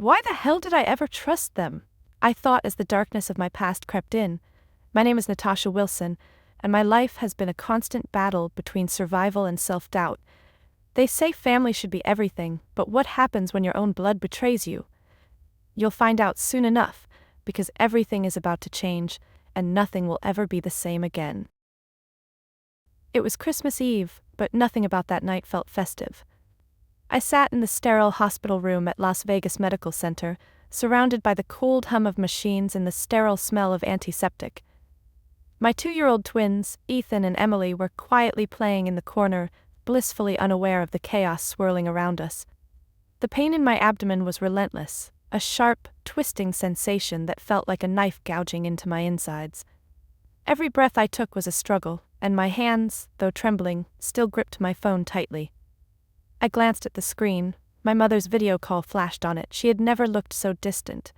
Why the hell did I ever trust them? I thought as the darkness of my past crept in. My name is Natasha Wilson, and my life has been a constant battle between survival and self-doubt. They say family should be everything, but what happens when your own blood betrays you? You'll find out soon enough, because everything is about to change, and nothing will ever be the same again. It was Christmas Eve, but nothing about that night felt festive. I sat in the sterile hospital room at Las Vegas Medical Center, surrounded by the cold hum of machines and the sterile smell of antiseptic. My 2-year-old twins, Ethan and Emily, were quietly playing in the corner, blissfully unaware of the chaos swirling around us. The pain in my abdomen was relentless, a sharp, twisting sensation that felt like a knife gouging into my insides. Every breath I took was a struggle, and my hands, though trembling, still gripped my phone tightly. I glanced at the screen. My mother's video call flashed on it. She had never looked so distant,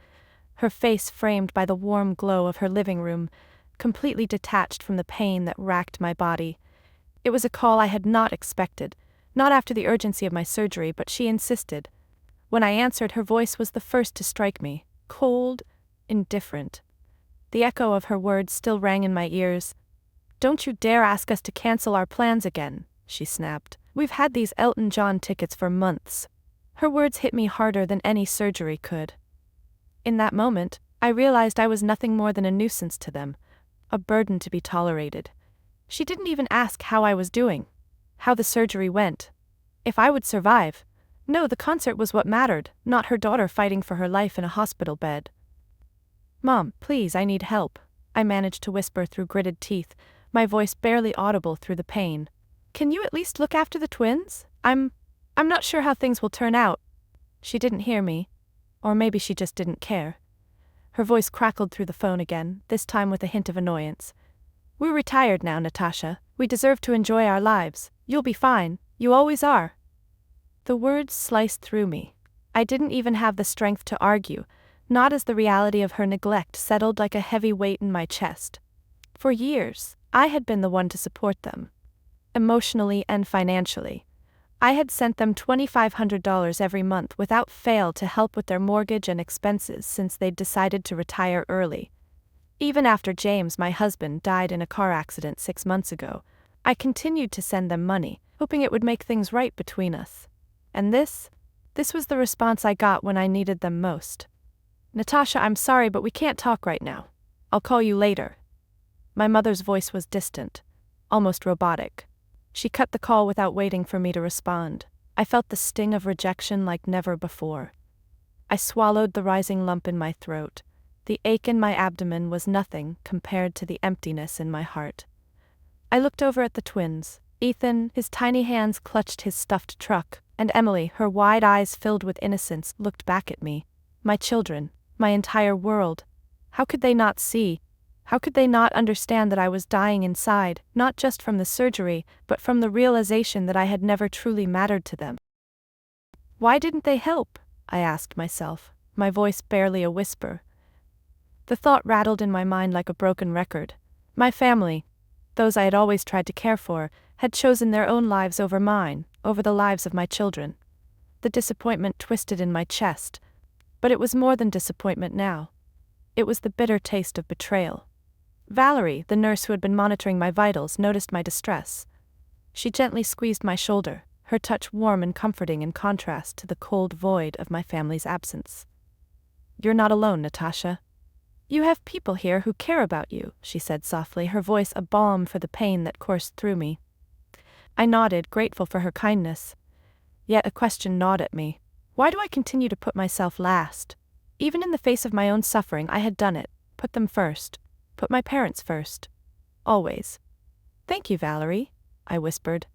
her face framed by the warm glow of her living room, completely detached from the pain that racked my body. It was a call I had not expected, not after the urgency of my surgery, but she insisted. When I answered, her voice was the first to strike me, cold, indifferent. The echo of her words still rang in my ears. "Don't you dare ask us to cancel our plans again," she snapped. "We've had these Elton John tickets for months." Her words hit me harder than any surgery could. In that moment, I realized I was nothing more than a nuisance to them, a burden to be tolerated. She didn't even ask how I was doing, how the surgery went, if I would survive. No, the concert was what mattered, not her daughter fighting for her life in a hospital bed. "Mom, please, I need help," I managed to whisper through gritted teeth, my voice barely audible through the pain. "Can you at least look after the twins? I'm not sure how things will turn out." She didn't hear me, or maybe she just didn't care. Her voice crackled through the phone again, this time with a hint of annoyance. "We're retired now, Natasha. We deserve to enjoy our lives. You'll be fine. You always are." The words sliced through me. I didn't even have the strength to argue, not as the reality of her neglect settled like a heavy weight in my chest. For years, I had been the one to support them, emotionally and financially. I had sent them $2,500 every month without fail to help with their mortgage and expenses since they'd decided to retire early. Even after James, my husband, died in a car accident 6 months ago, I continued to send them money, hoping it would make things right between us. And this was the response I got when I needed them most. "Natasha, I'm sorry, but we can't talk right now. I'll call you later." My mother's voice was distant, almost robotic. She cut the call without waiting for me to respond. I felt the sting of rejection like never before. I swallowed the rising lump in my throat. The ache in my abdomen was nothing compared to the emptiness in my heart. I looked over at the twins. Ethan, his tiny hands clutched his stuffed truck, and Emily, her wide eyes filled with innocence, looked back at me. My children, my entire world. How could they not see? How could they not understand that I was dying inside, not just from the surgery, but from the realization that I had never truly mattered to them? Why didn't they help? I asked myself, my voice barely a whisper. The thought rattled in my mind like a broken record. My family, those I had always tried to care for, had chosen their own lives over mine, over the lives of my children. The disappointment twisted in my chest. But it was more than disappointment now. It was the bitter taste of betrayal. Valerie, the nurse who had been monitoring my vitals, noticed my distress. She gently squeezed my shoulder, her touch warm and comforting in contrast to the cold void of my family's absence. "You're not alone, Natasha. You have people here who care about you," she said softly, her voice a balm for the pain that coursed through me. I nodded, grateful for her kindness. Yet a question gnawed at me. Why do I continue to put myself last? Even in the face of my own suffering, I had done it. Put them first. Put my parents first. Always. "Thank you, Valerie," I whispered.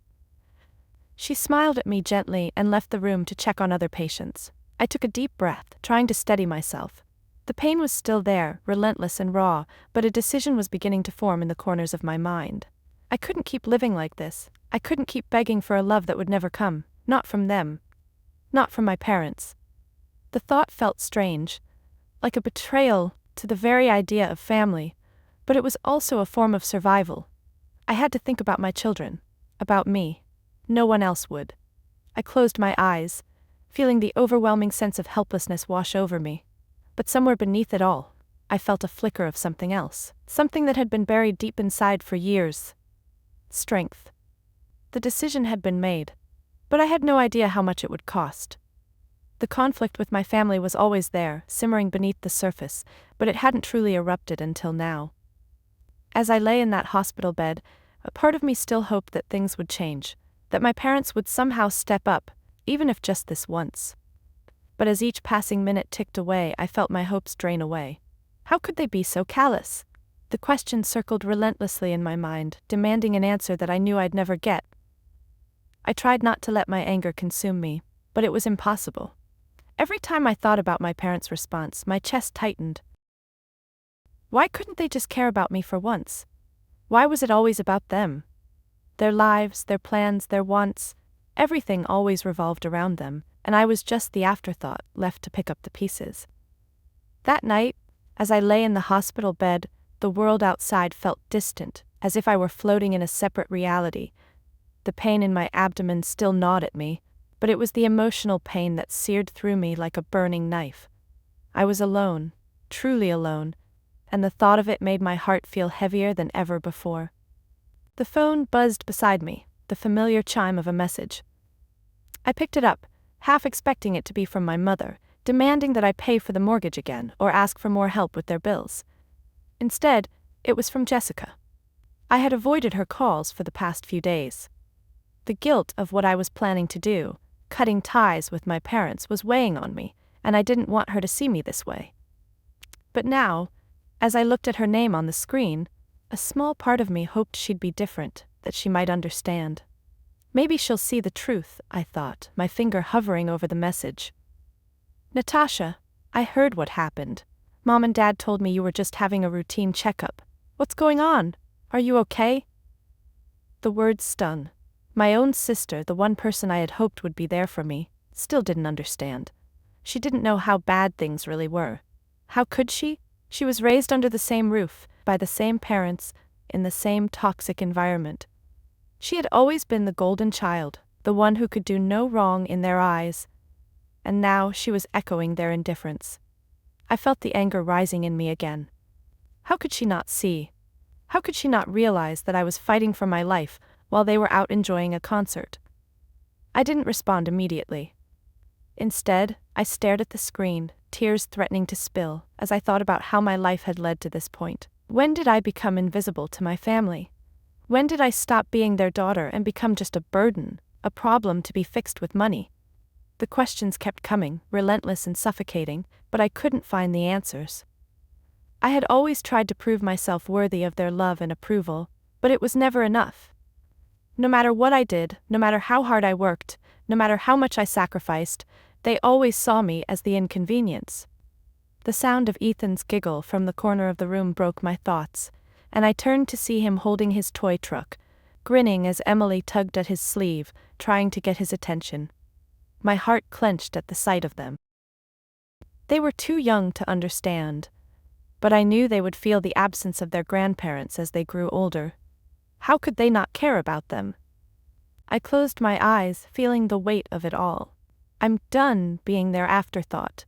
She smiled at me gently and left the room to check on other patients. I took a deep breath, trying to steady myself. The pain was still there, relentless and raw, but a decision was beginning to form in the corners of my mind. I couldn't keep living like this. I couldn't keep begging for a love that would never come, not from them. Not from my parents. The thought felt strange, like a betrayal to the very idea of family, but it was also a form of survival. I had to think about my children, about me. No one else would. I closed my eyes. feeling the overwhelming sense of helplessness wash over me. But somewhere beneath it all, I felt a flicker of something else, something that had been buried deep inside for years. Strength. The decision had been made, but I had no idea how much it would cost. The conflict with my family was always there, simmering beneath the surface, but it hadn't truly erupted until now. As I lay in that hospital bed, a part of me still hoped that things would change, that my parents would somehow step up, even if just this once. But as each passing minute ticked away, I felt my hopes drain away. How could they be so callous? The question circled relentlessly in my mind, demanding an answer that I knew I'd never get. I tried not to let my anger consume me, but it was impossible. Every time I thought about my parents' response, my chest tightened. Why couldn't they just care about me for once? Why was it always about them? Their lives, their plans, their wants, everything always revolved around them, and I was just the afterthought, left to pick up the pieces. That night, as I lay in the hospital bed, the world outside felt distant, as if I were floating in a separate reality. The pain in my abdomen still gnawed at me, but it was the emotional pain that seared through me like a burning knife. I was alone, truly alone, and the thought of it made my heart feel heavier than ever before. The phone buzzed beside me, the familiar chime of a message. I picked it up, half expecting it to be from my mother, demanding that I pay for the mortgage again or ask for more help with their bills. Instead, it was from Jessica. I had avoided her calls for the past few days. The guilt of what I was planning to do, cutting ties with my parents, was weighing on me, and I didn't want her to see me this way. But now, as I looked at her name on the screen, a small part of me hoped she'd be different, that she might understand. Maybe she'll see the truth, I thought, my finger hovering over the message. Natasha, I heard what happened. Mom and Dad told me you were just having a routine checkup. What's going on? Are you okay? The words stung. My own sister, the one person I had hoped would be there for me, still didn't understand. She didn't know how bad things really were. How could she? She was raised under the same roof, by the same parents, in the same toxic environment. She had always been the golden child, the one who could do no wrong in their eyes. And now she was echoing their indifference. I felt the anger rising in me again. How could she not see? How could she not realize that I was fighting for my life while they were out enjoying a concert? I didn't respond immediately. Instead, I stared at the screen, tears threatening to spill, as I thought about how my life had led to this point. When did I become invisible to my family? When did I stop being their daughter and become just a burden, a problem to be fixed with money? The questions kept coming, relentless and suffocating, but I couldn't find the answers. I had always tried to prove myself worthy of their love and approval, but it was never enough. No matter what I did, no matter how hard I worked, no matter how much I sacrificed, they always saw me as the inconvenience. The sound of Ethan's giggle from the corner of the room broke my thoughts, and I turned to see him holding his toy truck, grinning as Emily tugged at his sleeve, trying to get his attention. My heart clenched at the sight of them. They were too young to understand, but I knew they would feel the absence of their grandparents as they grew older. How could they not care about them? I closed my eyes, feeling the weight of it all. I'm done being their afterthought.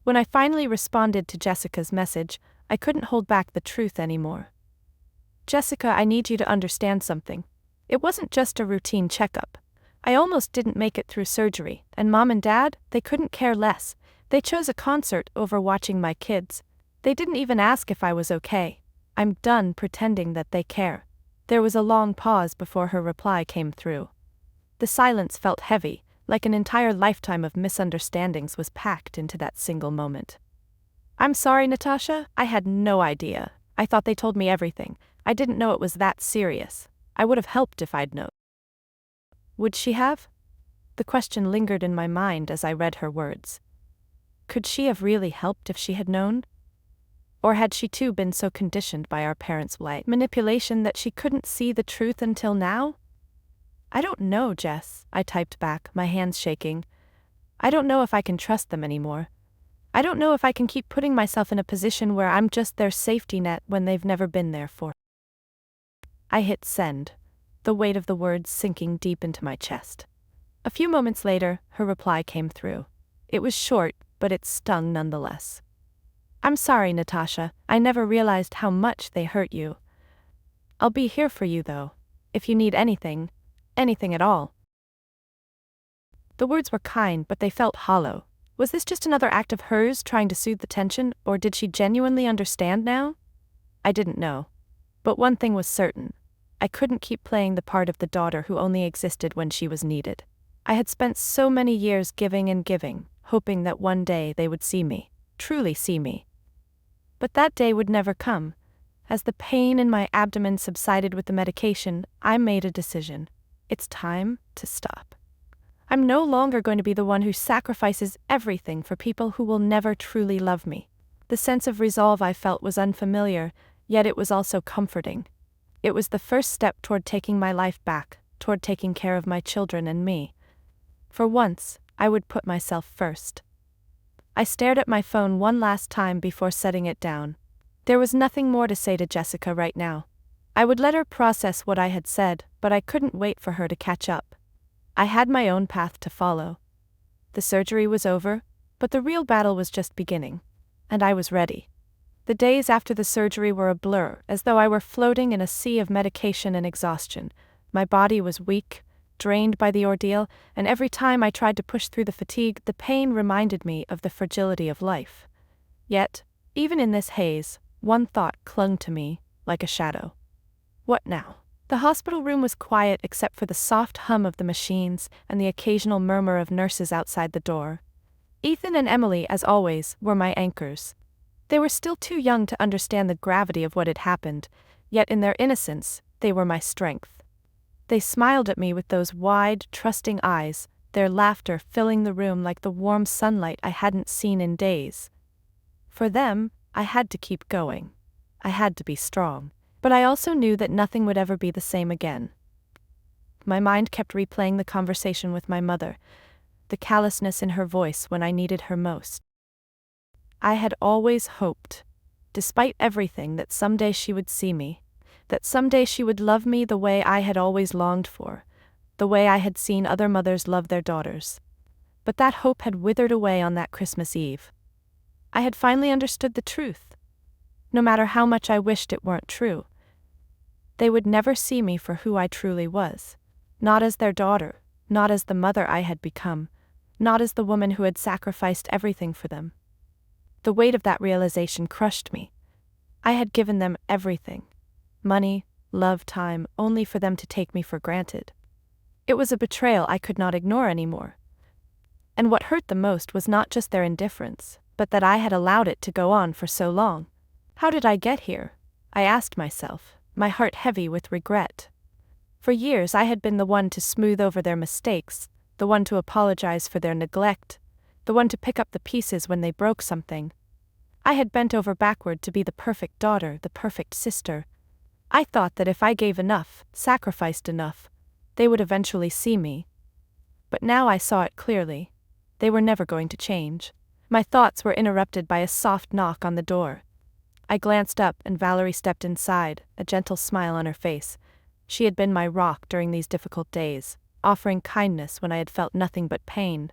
When I finally responded to Jessica's message, I couldn't hold back the truth anymore. Jessica, I need you to understand something. It wasn't just a routine checkup. I almost didn't make it through surgery, and Mom and Dad, they couldn't care less. They chose a concert over watching my kids. They didn't even ask if I was okay. I'm done pretending that they care. There was a long pause before her reply came through. The silence felt heavy, like an entire lifetime of misunderstandings was packed into that single moment. I'm sorry, Natasha, I had no idea. I thought they told me everything. I didn't know it was that serious. I would have helped if I'd known. Would she have? The question lingered in my mind as I read her words. Could she have really helped if she had known? Or had she too been so conditioned by our parents' manipulation that she couldn't see the truth until now? I don't know, Jess, I typed back, my hands shaking. I don't know if I can trust them anymore. I don't know if I can keep putting myself in a position where I'm just their safety net when they've never been there for. I hit send, the weight of the words sinking deep into my chest. A few moments later, her reply came through. It was short, but it stung nonetheless. "I'm sorry, Natasha. I never realized how much they hurt you. I'll be here for you, though. If you need anything at all." The words were kind, but they felt hollow. Was this just another act of hers trying to soothe the tension, or did she genuinely understand now? I didn't know. But one thing was certain. I couldn't keep playing the part of the daughter who only existed when she was needed. I had spent so many years giving and giving, hoping that one day they would see me, truly see me. But that day would never come. As the pain in my abdomen subsided with the medication, I made a decision. It's time to stop. I'm no longer going to be the one who sacrifices everything for people who will never truly love me. The sense of resolve I felt was unfamiliar, yet it was also comforting. It was the first step toward taking my life back, toward taking care of my children and me. For once, I would put myself first. I stared at my phone one last time before setting it down. There was nothing more to say to Jessica right now. I would let her process what I had said, but I couldn't wait for her to catch up. I had my own path to follow. The surgery was over, but the real battle was just beginning. And I was ready. The days after the surgery were a blur, as though I were floating in a sea of medication and exhaustion. My body was weak, drained by the ordeal, and every time I tried to push through the fatigue, the pain reminded me of the fragility of life. Yet, even in this haze, one thought clung to me, like a shadow. What now? The hospital room was quiet except for the soft hum of the machines and the occasional murmur of nurses outside the door. Ethan and Emily, as always, were my anchors. They were still too young to understand the gravity of what had happened, yet in their innocence, they were my strength. They smiled at me with those wide, trusting eyes, their laughter filling the room like the warm sunlight I hadn't seen in days. For them, I had to keep going. I had to be strong. But I also knew that nothing would ever be the same again. My mind kept replaying the conversation with my mother, the callousness in her voice when I needed her most. I had always hoped, despite everything, that someday she would see me, that someday she would love me the way I had always longed for, the way I had seen other mothers love their daughters. But that hope had withered away on that Christmas Eve. I had finally understood the truth. No matter how much I wished it weren't true. They would never see me for who I truly was. Not as their daughter, not as the mother I had become, not as the woman who had sacrificed everything for them. The weight of that realization crushed me. I had given them everything. Money, love, time, only for them to take me for granted. It was a betrayal I could not ignore anymore. And what hurt the most was not just their indifference, but that I had allowed it to go on for so long. How did I get here? I asked myself, my heart heavy with regret. For years I had been the one to smooth over their mistakes, the one to apologize for their neglect, the one to pick up the pieces when they broke something. I had bent over backward to be the perfect daughter, the perfect sister. I thought that if I gave enough, sacrificed enough, they would eventually see me. But now I saw it clearly. They were never going to change. My thoughts were interrupted by a soft knock on the door. I glanced up and Valerie stepped inside, a gentle smile on her face. She had been my rock during these difficult days, offering kindness when I had felt nothing but pain.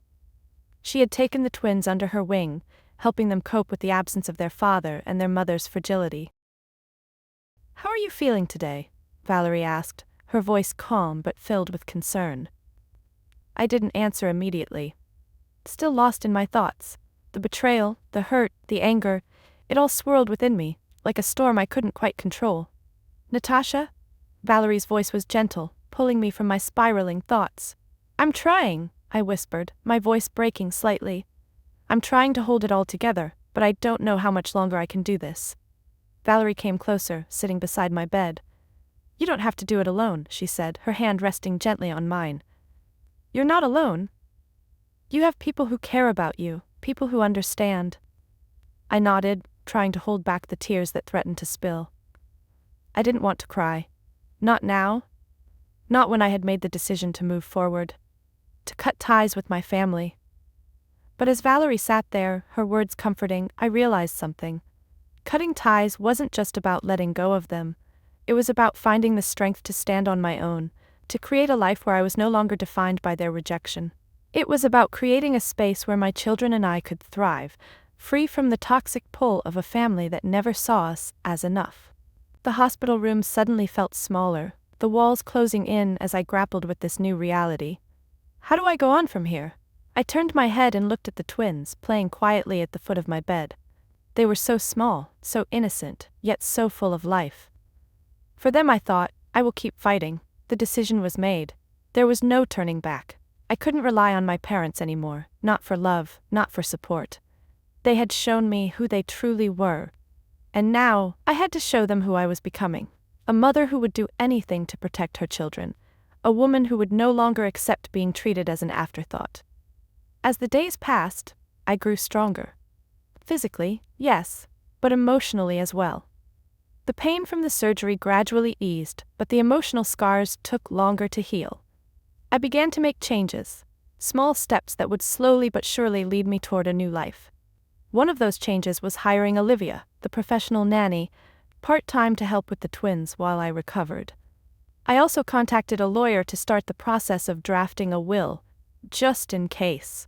She had taken the twins under her wing, helping them cope with the absence of their father and their mother's fragility. "How are you feeling today?" Valerie asked, her voice calm but filled with concern. I didn't answer immediately. Still lost in my thoughts. The betrayal, the hurt, the anger, it all swirled within me, like a storm I couldn't quite control. "Natasha?" Valerie's voice was gentle, pulling me from my spiraling thoughts. "I'm trying," I whispered, my voice breaking slightly. "I'm trying to hold it all together, but I don't know how much longer I can do this." Valerie came closer, sitting beside my bed. "You don't have to do it alone," she said, her hand resting gently on mine. "You're not alone. You have people who care about you, people who understand." I nodded, trying to hold back the tears that threatened to spill. I didn't want to cry. Not now. Not when I had made the decision to move forward. To cut ties with my family. But as Valerie sat there, her words comforting, I realized something. Cutting ties wasn't just about letting go of them. It was about finding the strength to stand on my own, to create a life where I was no longer defined by their rejection. It was about creating a space where my children and I could thrive, free from the toxic pull of a family that never saw us as enough. The hospital room suddenly felt smaller, the walls closing in as I grappled with this new reality. How do I go on from here? I turned my head and looked at the twins, playing quietly at the foot of my bed. They were so small, so innocent, yet so full of life. For them I thought, I will keep fighting. The decision was made. There was no turning back. I couldn't rely on my parents anymore, not for love, not for support. They had shown me who they truly were. And now, I had to show them who I was becoming. A mother who would do anything to protect her children. A woman who would no longer accept being treated as an afterthought. As the days passed, I grew stronger. Physically, yes, but emotionally as well. The pain from the surgery gradually eased, but the emotional scars took longer to heal. I began to make changes, small steps that would slowly but surely lead me toward a new life. One of those changes was hiring Olivia, the professional nanny, part-time to help with the twins while I recovered. I also contacted a lawyer to start the process of drafting a will, just in case.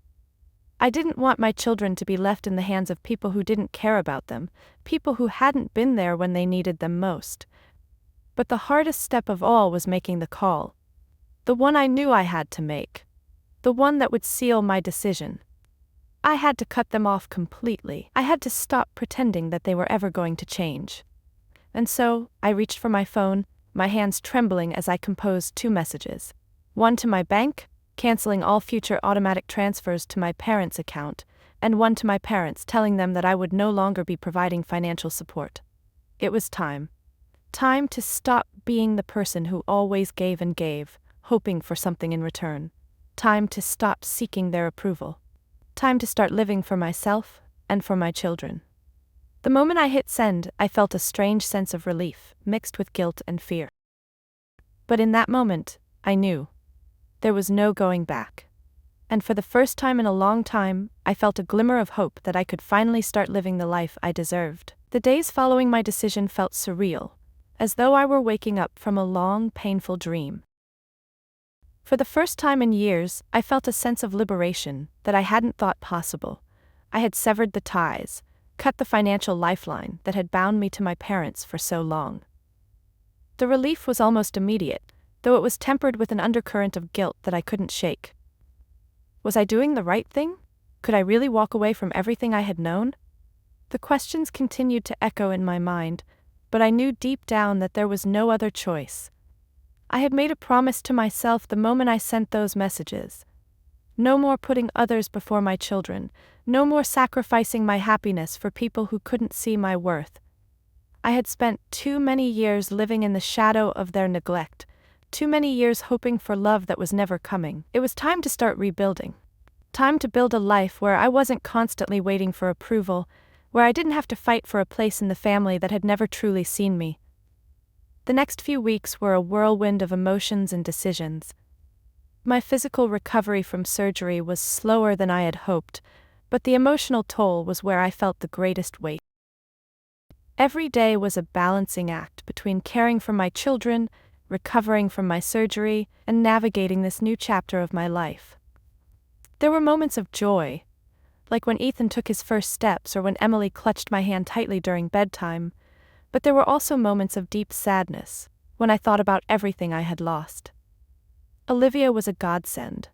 I didn't want my children to be left in the hands of people who didn't care about them, people who hadn't been there when they needed them most. But the hardest step of all was making the call. The one I knew I had to make. The one that would seal my decision. I had to cut them off completely. I had to stop pretending that they were ever going to change. And so, I reached for my phone, my hands trembling as I composed 2 messages. One to my bank, canceling all future automatic transfers to my parents' account, and one to my parents telling them that I would no longer be providing financial support. It was time. Time to stop being the person who always gave and gave, hoping for something in return. Time to stop seeking their approval. Time to start living for myself and for my children. The moment I hit send, I felt a strange sense of relief, mixed with guilt and fear. But in that moment, I knew. There was no going back. And for the first time in a long time, I felt a glimmer of hope that I could finally start living the life I deserved. The days following my decision felt surreal, as though I were waking up from a long, painful dream. For the first time in years, I felt a sense of liberation that I hadn't thought possible. I had severed the ties, cut the financial lifeline that had bound me to my parents for so long. The relief was almost immediate, though it was tempered with an undercurrent of guilt that I couldn't shake. Was I doing the right thing? Could I really walk away from everything I had known? The questions continued to echo in my mind, but I knew deep down that there was no other choice. I had made a promise to myself the moment I sent those messages. No more putting others before my children, no more sacrificing my happiness for people who couldn't see my worth. I had spent too many years living in the shadow of their neglect, too many years hoping for love that was never coming. It was time to start rebuilding. Time to build a life where I wasn't constantly waiting for approval, where I didn't have to fight for a place in the family that had never truly seen me. The next few weeks were a whirlwind of emotions and decisions. My physical recovery from surgery was slower than I had hoped, but the emotional toll was where I felt the greatest weight. Every day was a balancing act between caring for my children, recovering from my surgery, and navigating this new chapter of my life. There were moments of joy, like when Ethan took his first steps or when Emily clutched my hand tightly during bedtime, but there were also moments of deep sadness, when I thought about everything I had lost. Olivia was a godsend.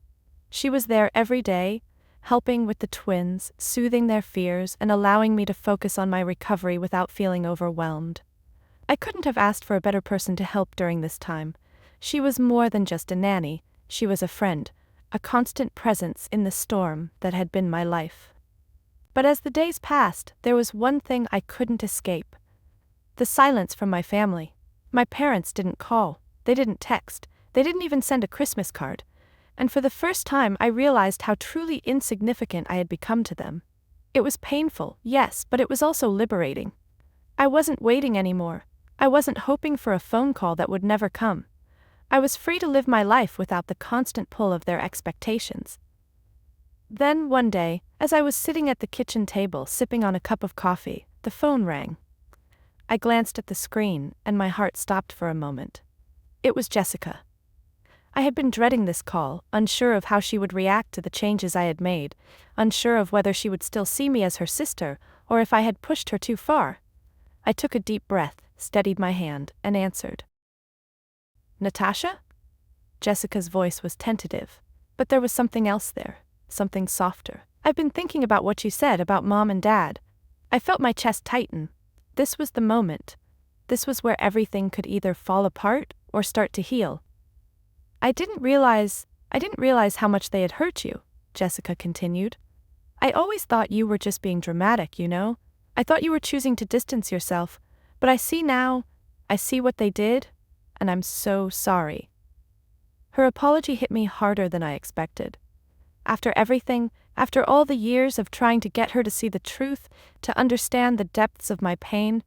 She was there every day, helping with the twins, soothing their fears, and allowing me to focus on my recovery without feeling overwhelmed. I couldn't have asked for a better person to help during this time. She was more than just a nanny, she was a friend, a constant presence in the storm that had been my life. But as the days passed, there was one thing I couldn't escape. The silence from my family. My parents didn't call, they didn't text, they didn't even send a Christmas card, and for the first time I realized how truly insignificant I had become to them. It was painful, yes, but it was also liberating. I wasn't waiting anymore. I wasn't hoping for a phone call that would never come. I was free to live my life without the constant pull of their expectations. Then, one day, as I was sitting at the kitchen table sipping on a cup of coffee, the phone rang. I glanced at the screen, and my heart stopped for a moment. It was Jessica. I had been dreading this call, unsure of how she would react to the changes I had made, unsure of whether she would still see me as her sister, or if I had pushed her too far. I took a deep breath, steadied my hand, and answered. Natasha? Jessica's voice was tentative, but there was something else there, something softer. I've been thinking about what you said about Mom and Dad. I felt my chest tighten. This was the moment. This was where everything could either fall apart or start to heal. I didn't realize how much they had hurt you, Jessica continued. I always thought you were just being dramatic, you know? I thought you were choosing to distance yourself, but I see now, I see what they did, and I'm so sorry. Her apology hit me harder than I expected. After everything, after all the years of trying to get her to see the truth, to understand the depths of my pain,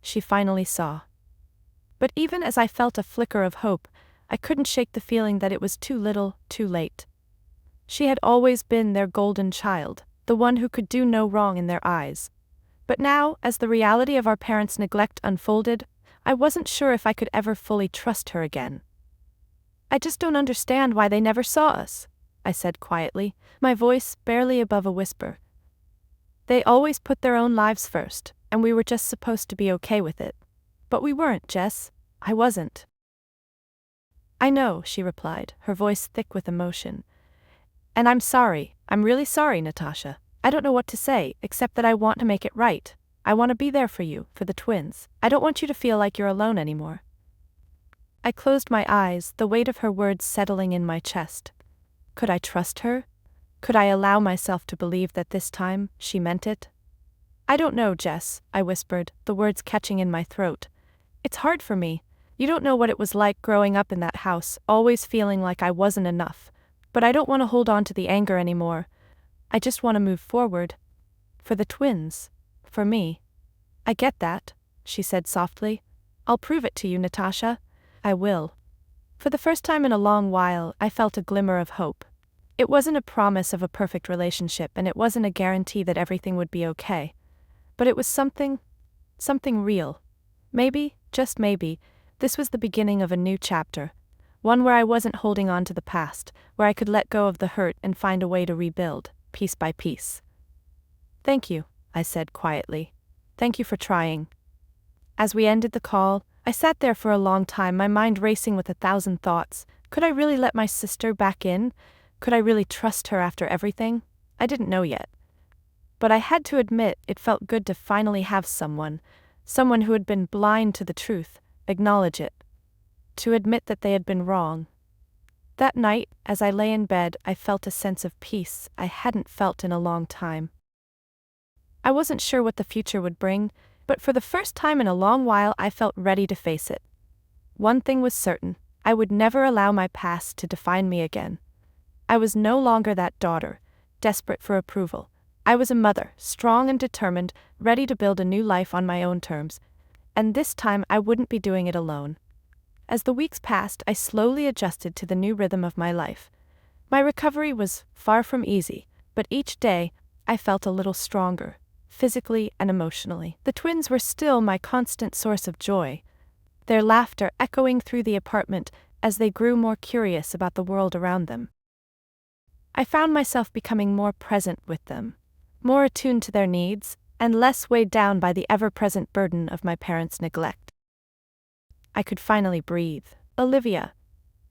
she finally saw. But even as I felt a flicker of hope, I couldn't shake the feeling that it was too little, too late. She had always been their golden child, the one who could do no wrong in their eyes. But now, as the reality of our parents' neglect unfolded, I wasn't sure if I could ever fully trust her again. I just don't understand why they never saw us, I said quietly, my voice barely above a whisper. They always put their own lives first, and we were just supposed to be okay with it. But we weren't, Jess. I wasn't. I know, she replied, her voice thick with emotion. And I'm sorry, I'm really sorry, Natasha. I don't know what to say, except that I want to make it right. I want to be there for you, for the twins. I don't want you to feel like you're alone anymore. I closed my eyes, the weight of her words settling in my chest. Could I trust her? Could I allow myself to believe that this time she meant it? I don't know, Jess, I whispered, the words catching in my throat. It's hard for me. You don't know what it was like growing up in that house, always feeling like I wasn't enough. But I don't want to hold on to the anger anymore. I just want to move forward. For the twins. For me. I get that, she said softly. I'll prove it to you, Natasha. I will. For the first time in a long while, I felt a glimmer of hope. It wasn't a promise of a perfect relationship, and it wasn't a guarantee that everything would be okay. But it was something real. Maybe, just maybe, this was the beginning of a new chapter. One where I wasn't holding on to the past, where I could let go of the hurt and find a way to rebuild, piece by piece. Thank you, I said quietly. Thank you for trying. As we ended the call, I sat there for a long time, my mind racing with 1,000 thoughts. Could I really let my sister back in? Could I really trust her after everything? I didn't know yet. But I had to admit it felt good to finally have someone who had been blind to the truth, acknowledge it. To admit that they had been wrong. That night, as I lay in bed, I felt a sense of peace I hadn't felt in a long time. I wasn't sure what the future would bring, but for the first time in a long while I felt ready to face it. One thing was certain, I would never allow my past to define me again. I was no longer that daughter, desperate for approval. I was a mother, strong and determined, ready to build a new life on my own terms. And this time I wouldn't be doing it alone. As the weeks passed, I slowly adjusted to the new rhythm of my life. My recovery was far from easy, but each day, I felt a little stronger, physically and emotionally. The twins were still my constant source of joy, their laughter echoing through the apartment as they grew more curious about the world around them. I found myself becoming more present with them, more attuned to their needs, and less weighed down by the ever-present burden of my parents' neglect. I could finally breathe. Olivia,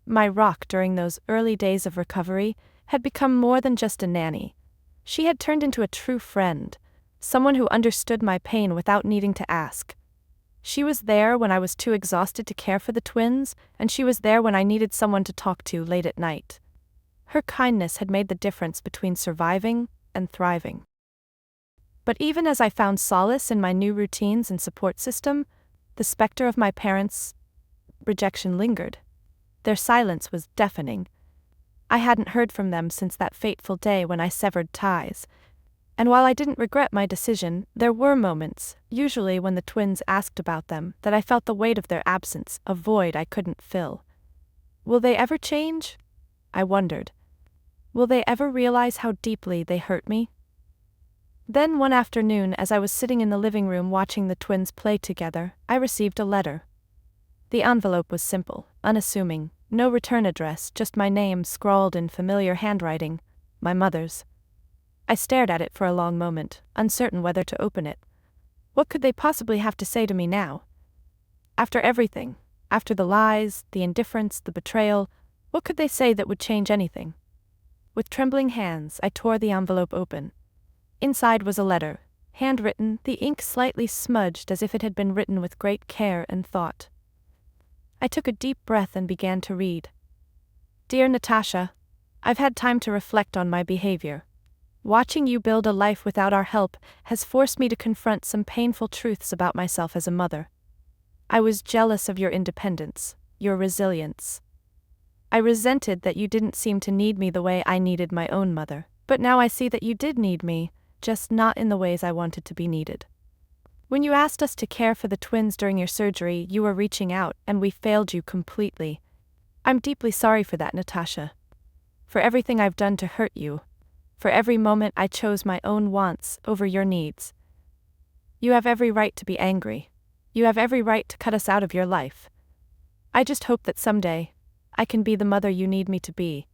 my rock during those early days of recovery, had become more than just a nanny. She had turned into a true friend, someone who understood my pain without needing to ask. She was there when I was too exhausted to care for the twins, and she was there when I needed someone to talk to late at night. Her kindness had made the difference between surviving and thriving. But even as I found solace in my new routines and support system, the specter of my parents' rejection lingered. Their silence was deafening. I hadn't heard from them since that fateful day when I severed ties. And while I didn't regret my decision, there were moments, usually when the twins asked about them, that I felt the weight of their absence, a void I couldn't fill. Will they ever change? I wondered. Will they ever realize how deeply they hurt me? Then one afternoon, as I was sitting in the living room watching the twins play together, I received a letter. The envelope was simple, unassuming, No return address, just my name scrawled in familiar handwriting, my mother's. I stared at it for a long moment, uncertain whether to open it. What could they possibly have to say to me now? After everything, after the lies, the indifference, the betrayal, what could they say that would change anything? With trembling hands, I tore the envelope open. Inside was a letter, handwritten, the ink slightly smudged as if it had been written with great care and thought. I took a deep breath and began to read. Dear Natasha, I've had time to reflect on my behavior. Watching you build a life without our help has forced me to confront some painful truths about myself as a mother. I was jealous of your independence, your resilience. I resented that you didn't seem to need me the way I needed my own mother, but now I see that you did need me, just not in the ways I wanted to be needed. When you asked us to care for the twins during your surgery, you were reaching out, and we failed you completely. I'm deeply sorry for that, Natasha. For everything I've done to hurt you. For every moment I chose my own wants over your needs. You have every right to be angry. You have every right to cut us out of your life. I just hope that someday, I can be the mother you need me to be.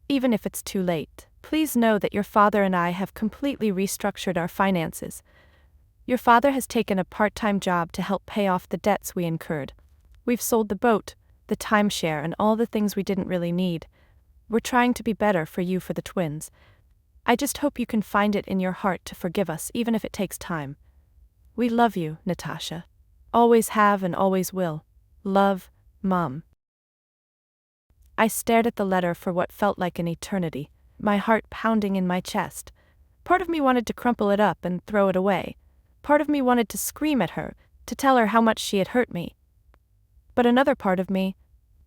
Even if it's too late, please know that your father and I have completely restructured our finances. Your father has taken a part-time job to help pay off the debts we incurred. We've sold the boat, the timeshare, and all the things we didn't really need. We're trying to be better for you for the twins. I just hope you can find it in your heart to forgive us, even if it takes time. We love you, Natasha. Always have and always will. Love, Mom. I stared at the letter for what felt like an eternity, my heart pounding in my chest. Part of me wanted to crumple it up and throw it away. Part of me wanted to scream at her, to tell her how much she had hurt me. But another part of me,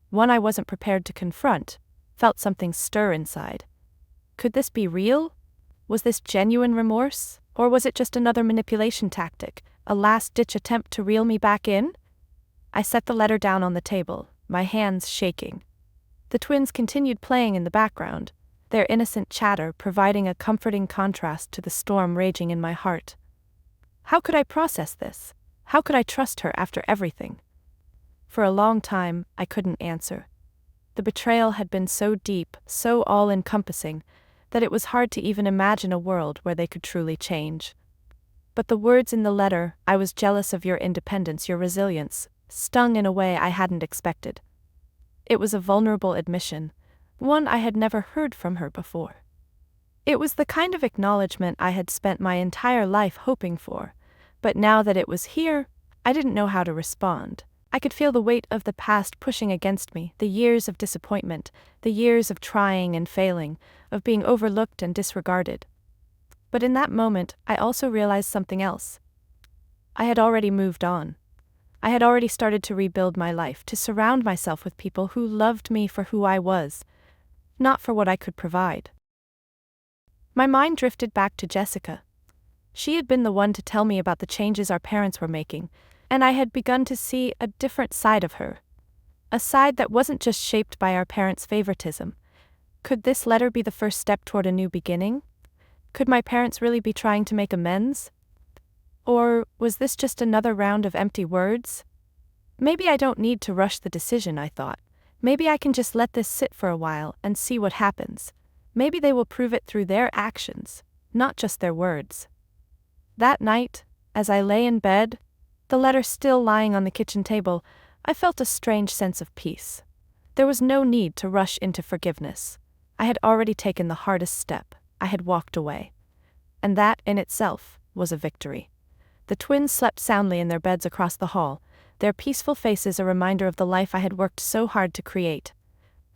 one I wasn't prepared to confront, felt something stir inside. Could this be real? Was this genuine remorse? Or was it just another manipulation tactic, a last-ditch attempt to reel me back in? I set the letter down on the table, my hands shaking. The twins continued playing in the background, their innocent chatter providing a comforting contrast to the storm raging in my heart. How could I process this? How could I trust her after everything? For a long time, I couldn't answer. The betrayal had been so deep, so all-encompassing, that it was hard to even imagine a world where they could truly change. But the words in the letter, I was jealous of your independence, your resilience, stung in a way I hadn't expected. It was a vulnerable admission, one I had never heard from her before. It was the kind of acknowledgement I had spent my entire life hoping for, but now that it was here, I didn't know how to respond. I could feel the weight of the past pushing against me, the years of disappointment, the years of trying and failing, of being overlooked and disregarded. But in that moment, I also realized something else. I had already moved on. I had already started to rebuild my life, to surround myself with people who loved me for who I was, not for what I could provide. My mind drifted back to Jessica. She had been the one to tell me about the changes our parents were making, and I had begun to see a different side of her. A side that wasn't just shaped by our parents' favoritism. Could this letter be the first step toward a new beginning? Could my parents really be trying to make amends? Or was this just another round of empty words? Maybe I don't need to rush the decision, I thought. Maybe I can just let this sit for a while and see what happens. Maybe they will prove it through their actions, not just their words. That night, as I lay in bed, the letter still lying on the kitchen table, I felt a strange sense of peace. There was no need to rush into forgiveness. I had already taken the hardest step. I had walked away. And that, in itself, was a victory. The twins slept soundly in their beds across the hall, their peaceful faces a reminder of the life I had worked so hard to create.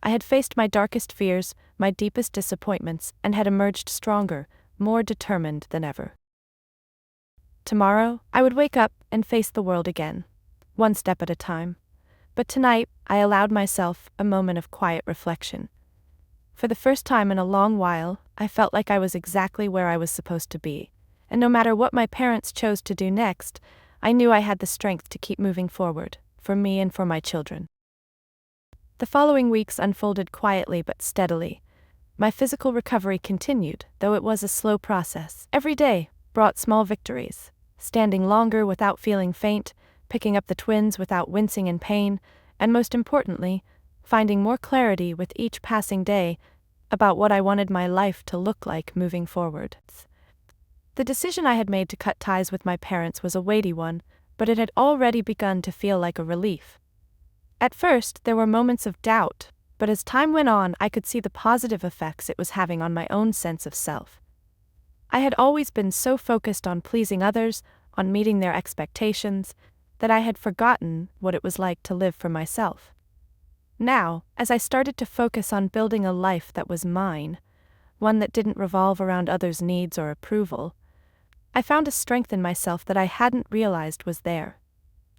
I had faced my darkest fears, my deepest disappointments, and had emerged stronger, more determined than ever. Tomorrow, I would wake up and face the world again, one step at a time. But tonight, I allowed myself a moment of quiet reflection. For the first time in a long while, I felt like I was exactly where I was supposed to be, and no matter what my parents chose to do next, I knew I had the strength to keep moving forward, for me and for my children. The following weeks unfolded quietly but steadily. My physical recovery continued, though it was a slow process. Every day brought small victories, standing longer without feeling faint, picking up the twins without wincing in pain, and most importantly, finding more clarity with each passing day about what I wanted my life to look like moving forward. The decision I had made to cut ties with my parents was a weighty one, but it had already begun to feel like a relief. At first, there were moments of doubt, but as time went on, I could see the positive effects it was having on my own sense of self. I had always been so focused on pleasing others, on meeting their expectations, that I had forgotten what it was like to live for myself. Now, as I started to focus on building a life that was mine, one that didn't revolve around others' needs or approval, I found a strength in myself that I hadn't realized was there.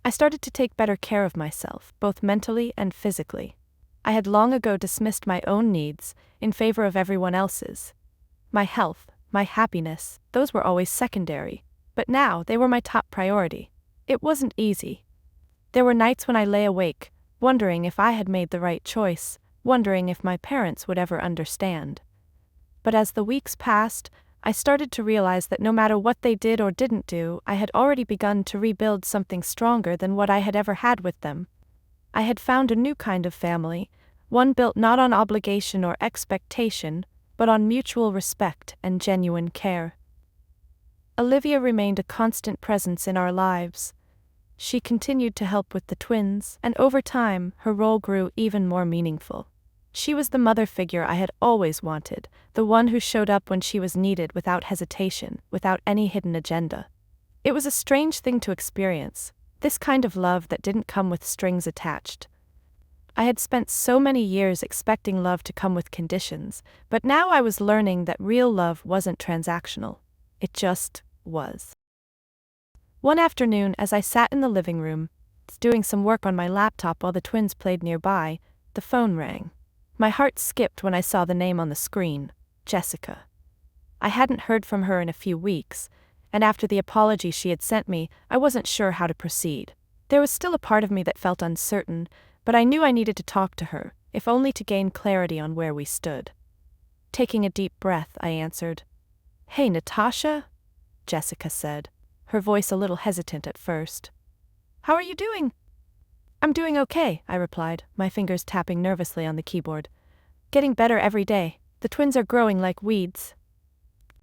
I started to take better care of myself, both mentally and physically. I had long ago dismissed my own needs in favor of everyone else's. My health, my happiness, those were always secondary, but now they were my top priority. It wasn't easy. There were nights when I lay awake, wondering if I had made the right choice, wondering if my parents would ever understand. But as the weeks passed, I started to realize that no matter what they did or didn't do, I had already begun to rebuild something stronger than what I had ever had with them. I had found a new kind of family, one built not on obligation or expectation, but on mutual respect and genuine care. Olivia remained a constant presence in our lives. She continued to help with the twins, and over time, her role grew even more meaningful. She was the mother figure I had always wanted, the one who showed up when she was needed without hesitation, without any hidden agenda. It was a strange thing to experience, this kind of love that didn't come with strings attached. I had spent so many years expecting love to come with conditions, but now I was learning that real love wasn't transactional. It just was. One afternoon, as I sat in the living room, doing some work on my laptop while the twins played nearby, the phone rang. My heart skipped when I saw the name on the screen, Jessica. I hadn't heard from her in a few weeks, and after the apology she had sent me, I wasn't sure how to proceed. There was still a part of me that felt uncertain, but I knew I needed to talk to her, if only to gain clarity on where we stood. Taking a deep breath, I answered. "Hey, Natasha?" Jessica said, her voice a little hesitant at first. "How are you doing?" "I'm doing okay," I replied, my fingers tapping nervously on the keyboard. "Getting better every day. The twins are growing like weeds."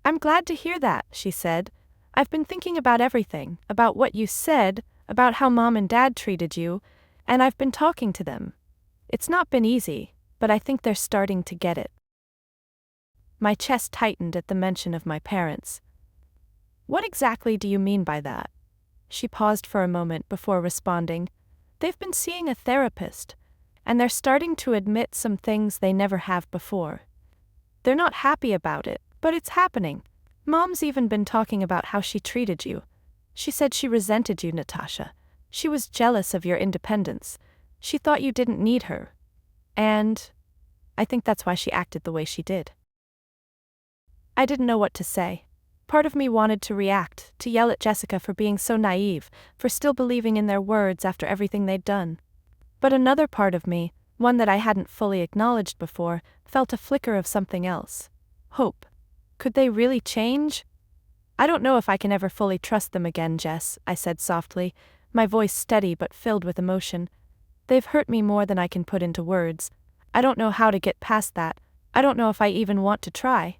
"I'm glad to hear that," she said. "I've been thinking about everything, about what you said, about how Mom and Dad treated you, and I've been talking to them. It's not been easy, but I think they're starting to get it." My chest tightened at the mention of my parents. "What exactly do you mean by that?" She paused for a moment before responding. "They've been seeing a therapist, and they're starting to admit some things they never have before. They're not happy about it, but it's happening. Mom's even been talking about how she treated you. She said she resented you, Natasha. She was jealous of your independence. She thought you didn't need her. And I think that's why she acted the way she did." I didn't know what to say. Part of me wanted to react, to yell at Jessica for being so naive, for still believing in their words after everything they'd done. But another part of me, one that I hadn't fully acknowledged before, felt a flicker of something else. Hope. Could they really change? "I don't know if I can ever fully trust them again, Jess," I said softly, my voice steady but filled with emotion. "They've hurt me more than I can put into words. I don't know how to get past that. I don't know if I even want to try."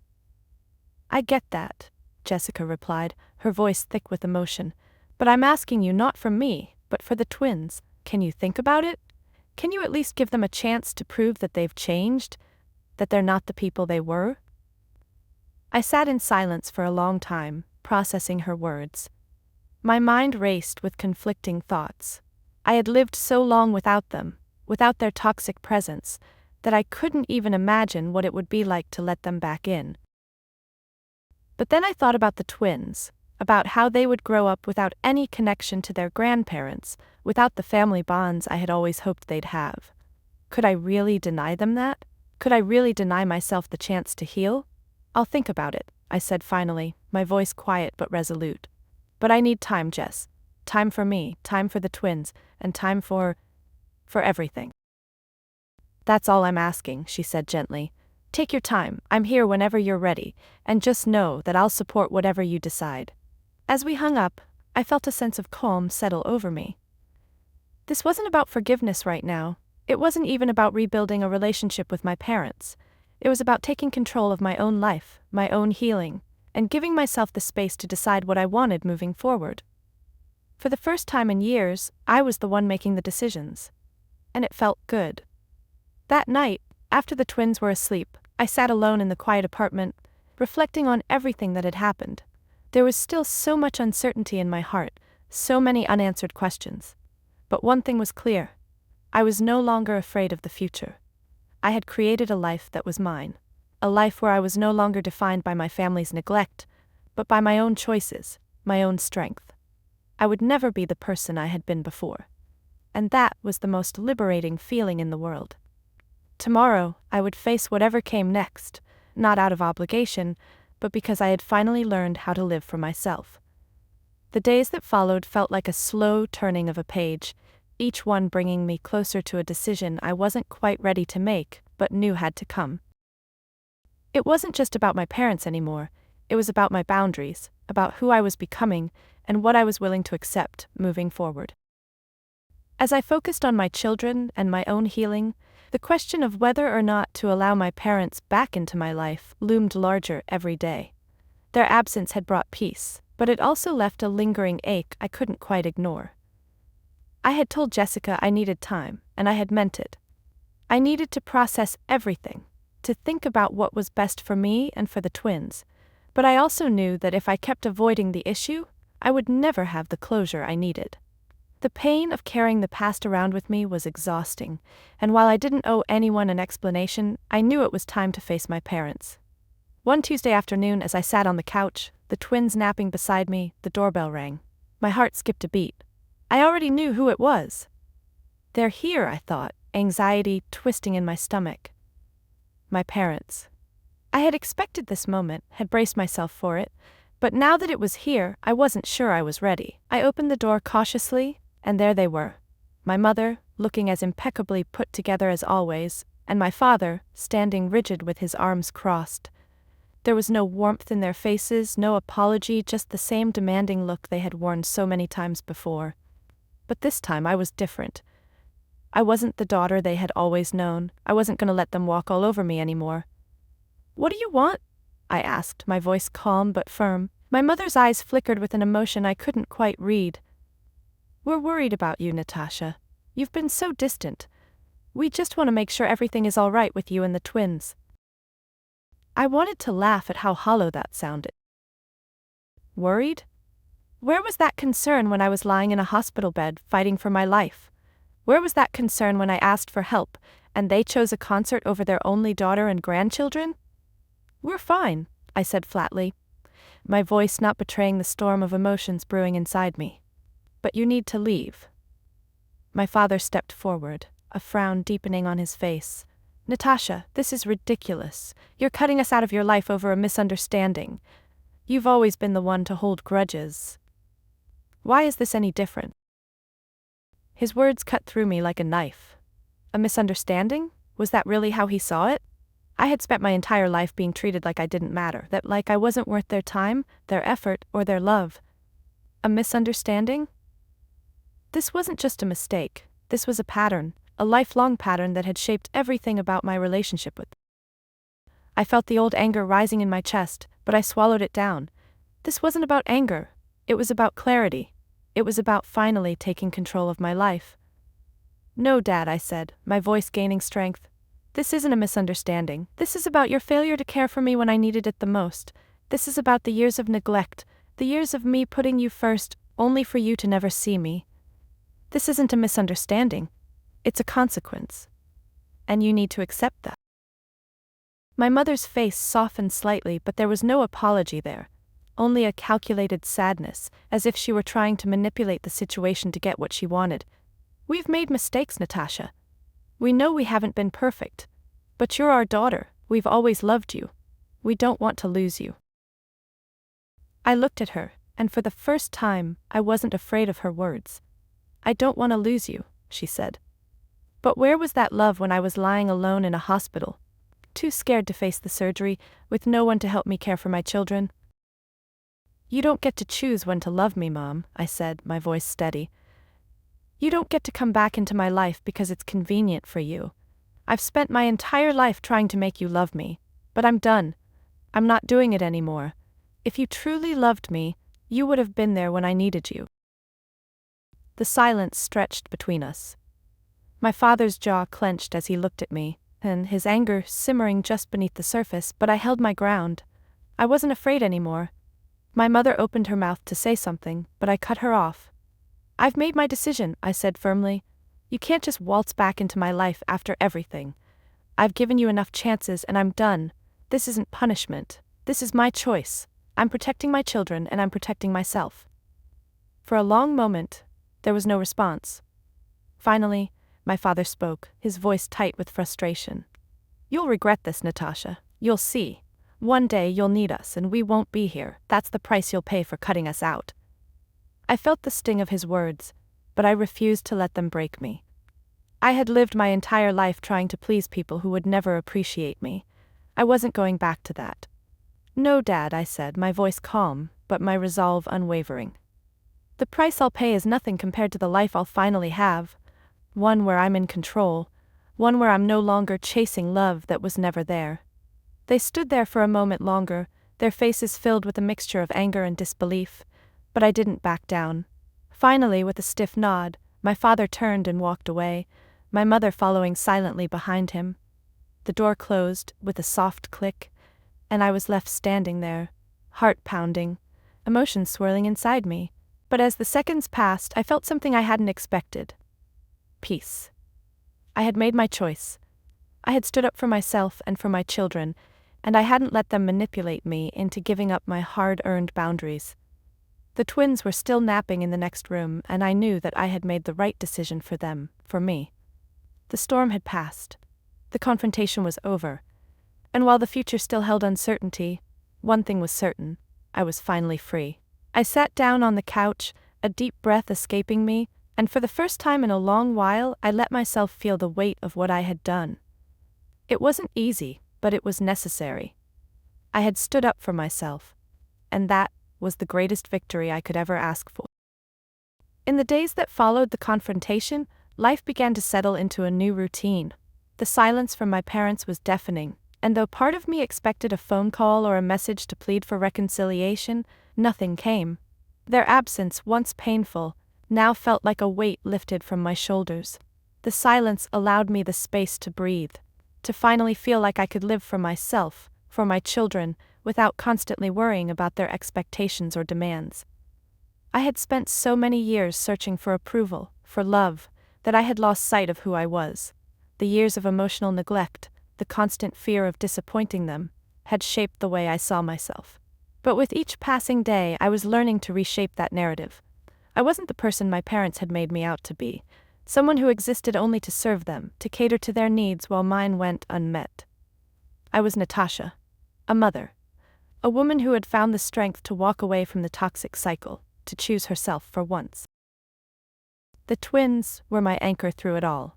"I get that," Jessica replied, her voice thick with emotion. "But I'm asking you not for me, but for the twins. Can you think about it? Can you at least give them a chance to prove that they've changed? That they're not the people they were?" I sat in silence for a long time, processing her words. My mind raced with conflicting thoughts. I had lived so long without them, without their toxic presence, that I couldn't even imagine what it would be like to let them back in. But then I thought about the twins, about how they would grow up without any connection to their grandparents, without the family bonds I had always hoped they'd have. Could I really deny them that? Could I really deny myself the chance to heal? "I'll think about it," I said finally, my voice quiet but resolute. "But I need time, Jess. Time for me, time for the twins, and time for everything." "That's all I'm asking," she said gently. "Take your time, I'm here whenever you're ready, and just know that I'll support whatever you decide." As we hung up, I felt a sense of calm settle over me. This wasn't about forgiveness right now. It wasn't even about rebuilding a relationship with my parents. It was about taking control of my own life, my own healing, and giving myself the space to decide what I wanted moving forward. For the first time in years, I was the one making the decisions. And it felt good. That night, after the twins were asleep, I sat alone in the quiet apartment, reflecting on everything that had happened. There was still so much uncertainty in my heart, so many unanswered questions. But one thing was clear. I was no longer afraid of the future. I had created a life that was mine. A life where I was no longer defined by my family's neglect, but by my own choices, my own strength. I would never be the person I had been before. And that was the most liberating feeling in the world. Tomorrow, I would face whatever came next, not out of obligation, but because I had finally learned how to live for myself. The days that followed felt like a slow turning of a page, each one bringing me closer to a decision I wasn't quite ready to make, but knew had to come. It wasn't just about my parents anymore, it was about my boundaries, about who I was becoming, and what I was willing to accept moving forward. As I focused on my children and my own healing, the question of whether or not to allow my parents back into my life loomed larger every day. Their absence had brought peace, but it also left a lingering ache I couldn't quite ignore. I had told Jessica I needed time, and I had meant it. I needed to process everything, to think about what was best for me and for the twins, but I also knew that if I kept avoiding the issue, I would never have the closure I needed. The pain of carrying the past around with me was exhausting, and while I didn't owe anyone an explanation, I knew it was time to face my parents. One Tuesday afternoon, as I sat on the couch, the twins napping beside me, the doorbell rang. My heart skipped a beat. I already knew who it was. They're here, I thought, anxiety twisting in my stomach. My parents. I had expected this moment, had braced myself for it, but now that it was here, I wasn't sure I was ready. I opened the door cautiously, and there they were. My mother, looking as impeccably put together as always, and my father, standing rigid with his arms crossed. There was no warmth in their faces, no apology, just the same demanding look they had worn so many times before. But this time I was different. I wasn't the daughter they had always known. I wasn't going to let them walk all over me anymore. "What do you want?" I asked, my voice calm but firm. My mother's eyes flickered with an emotion I couldn't quite read. "We're worried about you, Natasha. You've been so distant. We just want to make sure everything is all right with you and the twins." I wanted to laugh at how hollow that sounded. Worried? Where was that concern when I was lying in a hospital bed fighting for my life? Where was that concern when I asked for help, and they chose a concert over their only daughter and grandchildren? "We're fine," I said flatly, my voice not betraying the storm of emotions brewing inside me. "But you need to leave." My father stepped forward, a frown deepening on his face. "Natasha, this is ridiculous. You're cutting us out of your life over a misunderstanding. You've always been the one to hold grudges. Why is this any different?" His words cut through me like a knife. A misunderstanding? Was that really how he saw it? I had spent my entire life being treated like I didn't matter, that like I wasn't worth their time, their effort, or their love. A misunderstanding? This wasn't just a mistake. This was a pattern, a lifelong pattern that had shaped everything about my relationship with them. I felt the old anger rising in my chest, but I swallowed it down. This wasn't about anger. It was about clarity. It was about finally taking control of my life. "No, Dad," I said, my voice gaining strength. "This isn't a misunderstanding. This is about your failure to care for me when I needed it the most. This is about the years of neglect, the years of me putting you first, only for you to never see me. This isn't a misunderstanding. It's a consequence. And you need to accept that." My mother's face softened slightly, but there was no apology there. Only a calculated sadness, as if she were trying to manipulate the situation to get what she wanted. "We've made mistakes, Natasha. We know we haven't been perfect. But you're our daughter, we've always loved you. We don't want to lose you." I looked at her, and for the first time, I wasn't afraid of her words. "I don't want to lose you," she said. But where was that love when I was lying alone in a hospital, too scared to face the surgery, with no one to help me care for my children? "You don't get to choose when to love me, Mom," I said, my voice steady. You don't get to come back into my life because it's convenient for you. I've spent my entire life trying to make you love me, but I'm done. I'm not doing it anymore. If you truly loved me, you would have been there when I needed you." The silence stretched between us. My father's jaw clenched as he looked at me, and his anger simmering just beneath the surface, but I held my ground. I wasn't afraid anymore. My mother opened her mouth to say something, but I cut her off. "I've made my decision," I said firmly. "You can't just waltz back into my life after everything. I've given you enough chances and I'm done. This isn't punishment. This is my choice. I'm protecting my children and I'm protecting myself." For a long moment, there was no response. Finally, my father spoke, his voice tight with frustration. "You'll regret this, Natasha. You'll see. One day you'll need us and we won't be here. That's the price you'll pay for cutting us out." I felt the sting of his words, but I refused to let them break me. I had lived my entire life trying to please people who would never appreciate me. I wasn't going back to that. "No, Dad," I said, my voice calm, but my resolve unwavering. "The price I'll pay is nothing compared to the life I'll finally have. One where I'm in control. One where I'm no longer chasing love that was never there." They stood there for a moment longer, their faces filled with a mixture of anger and disbelief, but I didn't back down. Finally, with a stiff nod, my father turned and walked away, my mother following silently behind him. The door closed with a soft click, and I was left standing there, heart pounding, emotions swirling inside me. But as the seconds passed, I felt something I hadn't expected. Peace. I had made my choice. I had stood up for myself and for my children, and I hadn't let them manipulate me into giving up my hard-earned boundaries. The twins were still napping in the next room, and I knew that I had made the right decision for them, for me. The storm had passed. The confrontation was over. And while the future still held uncertainty, one thing was certain: I was finally free. I sat down on the couch, a deep breath escaping me, and for the first time in a long while I let myself feel the weight of what I had done. It wasn't easy, but it was necessary. I had stood up for myself, and that was the greatest victory I could ever ask for. In the days that followed the confrontation, life began to settle into a new routine. The silence from my parents was deafening, and though part of me expected a phone call or a message to plead for reconciliation, nothing came. Their absence, once painful, now felt like a weight lifted from my shoulders. The silence allowed me the space to breathe, to finally feel like I could live for myself, for my children, without constantly worrying about their expectations or demands. I had spent so many years searching for approval, for love, that I had lost sight of who I was. The years of emotional neglect, the constant fear of disappointing them, had shaped the way I saw myself. But with each passing day, I was learning to reshape that narrative. I wasn't the person my parents had made me out to be, someone who existed only to serve them, to cater to their needs while mine went unmet. I was Natasha, a mother, a woman who had found the strength to walk away from the toxic cycle, to choose herself for once. The twins were my anchor through it all.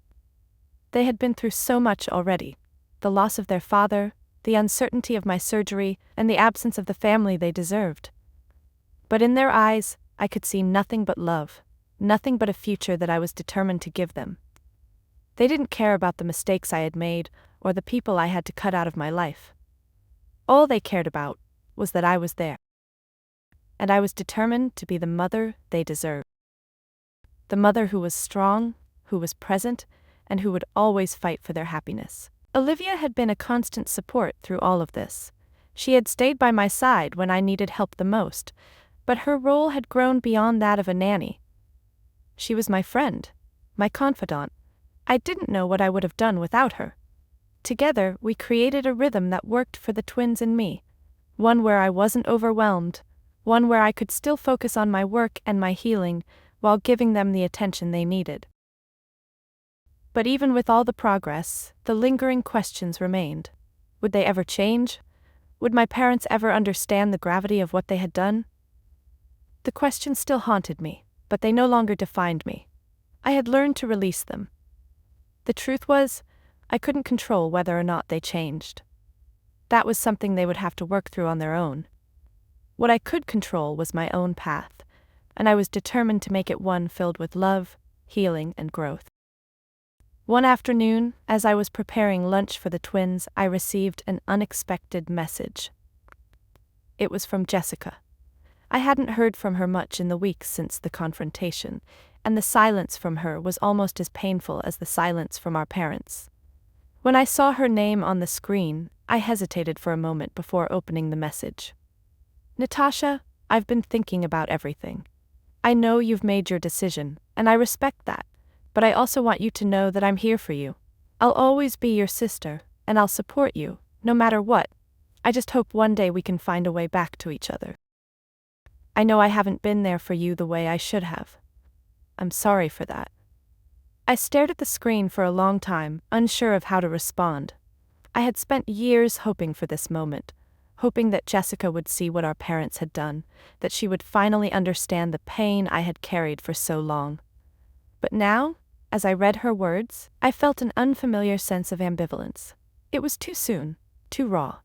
They had been through so much already: the loss of their father, the uncertainty of my surgery, and the absence of the family they deserved. But in their eyes, I could see nothing but love, nothing but a future that I was determined to give them. They didn't care about the mistakes I had made or the people I had to cut out of my life. All they cared about was that I was there. And I was determined to be the mother they deserved. The mother who was strong, who was present, and who would always fight for their happiness. Olivia had been a constant support through all of this. She had stayed by my side when I needed help the most, but her role had grown beyond that of a nanny. She was my friend, my confidant. I didn't know what I would have done without her. Together, we created a rhythm that worked for the twins and me, one where I wasn't overwhelmed, one where I could still focus on my work and my healing while giving them the attention they needed. But even with all the progress, the lingering questions remained. Would they ever change? Would my parents ever understand the gravity of what they had done? The questions still haunted me, but they no longer defined me. I had learned to release them. The truth was, I couldn't control whether or not they changed. That was something they would have to work through on their own. What I could control was my own path, and I was determined to make it one filled with love, healing, and growth. One afternoon, as I was preparing lunch for the twins, I received an unexpected message. It was from Jessica. I hadn't heard from her much in the weeks since the confrontation, and the silence from her was almost as painful as the silence from our parents. When I saw her name on the screen, I hesitated for a moment before opening the message. Natasha, I've been thinking about everything. I know you've made your decision, and I respect that, but I also want you to know that I'm here for you. I'll always be your sister, and I'll support you, no matter what. I just hope one day we can find a way back to each other. I know I haven't been there for you the way I should have. I'm sorry for that. I stared at the screen for a long time, unsure of how to respond. I had spent years hoping for this moment, hoping that Jessica would see what our parents had done, that she would finally understand the pain I had carried for so long. But now, as I read her words, I felt an unfamiliar sense of ambivalence. It was too soon, too raw.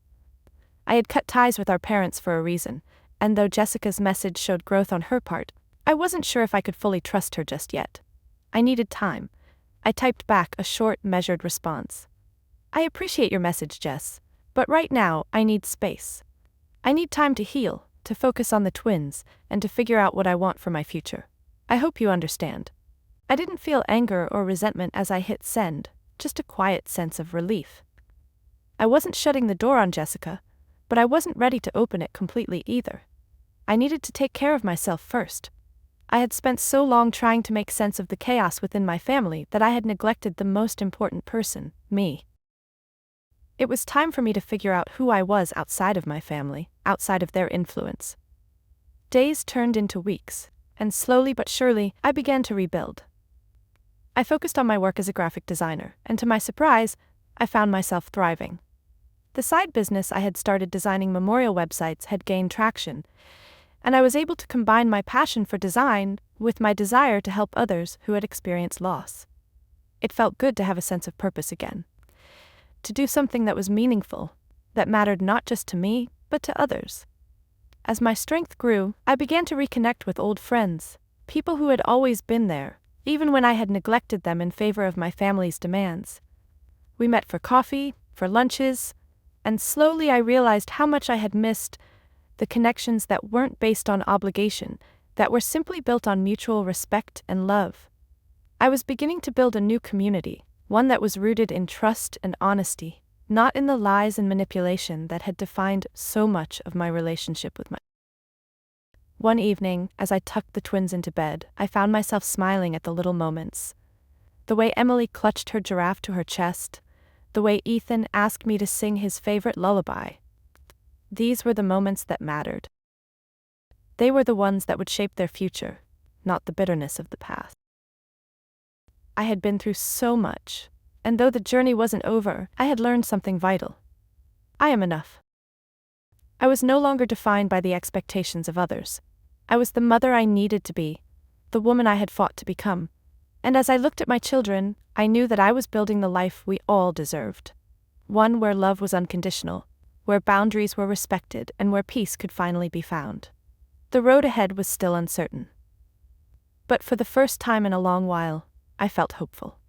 I had cut ties with our parents for a reason, and though Jessica's message showed growth on her part, I wasn't sure if I could fully trust her just yet. I needed time. I typed back a short, measured response. I appreciate your message, Jess, but right now I need space. I need time to heal, to focus on the twins, and to figure out what I want for my future. I hope you understand. I didn't feel anger or resentment as I hit send, just a quiet sense of relief. I wasn't shutting the door on Jessica, but I wasn't ready to open it completely either. I needed to take care of myself first. I had spent so long trying to make sense of the chaos within my family that I had neglected the most important person, me. It was time for me to figure out who I was outside of my family, outside of their influence. Days turned into weeks, and slowly but surely, I began to rebuild. I focused on my work as a graphic designer, and to my surprise, I found myself thriving. The side business I had started designing memorial websites had gained traction, and I was able to combine my passion for design with my desire to help others who had experienced loss. It felt good to have a sense of purpose again. To do something that was meaningful, that mattered not just to me, but to others. As my strength grew, I began to reconnect with old friends, people who had always been there, even when I had neglected them in favor of my family's demands. We met for coffee, for lunches, and slowly I realized how much I had missed the connections that weren't based on obligation, that were simply built on mutual respect and love. I was beginning to build a new community, one that was rooted in trust and honesty, not in the lies and manipulation that had defined so much of my relationship with my. One evening, as I tucked the twins into bed, I found myself smiling at the little moments. The way Emily clutched her giraffe to her chest, the way Ethan asked me to sing his favorite lullaby. These were the moments that mattered. They were the ones that would shape their future, not the bitterness of the past. I had been through so much, and though the journey wasn't over, I had learned something vital. I am enough. I was no longer defined by the expectations of others. I was the mother I needed to be, the woman I had fought to become. And as I looked at my children, I knew that I was building the life we all deserved. One where love was unconditional, where boundaries were respected, and where peace could finally be found. The road ahead was still uncertain. But for the first time in a long while, I felt hopeful.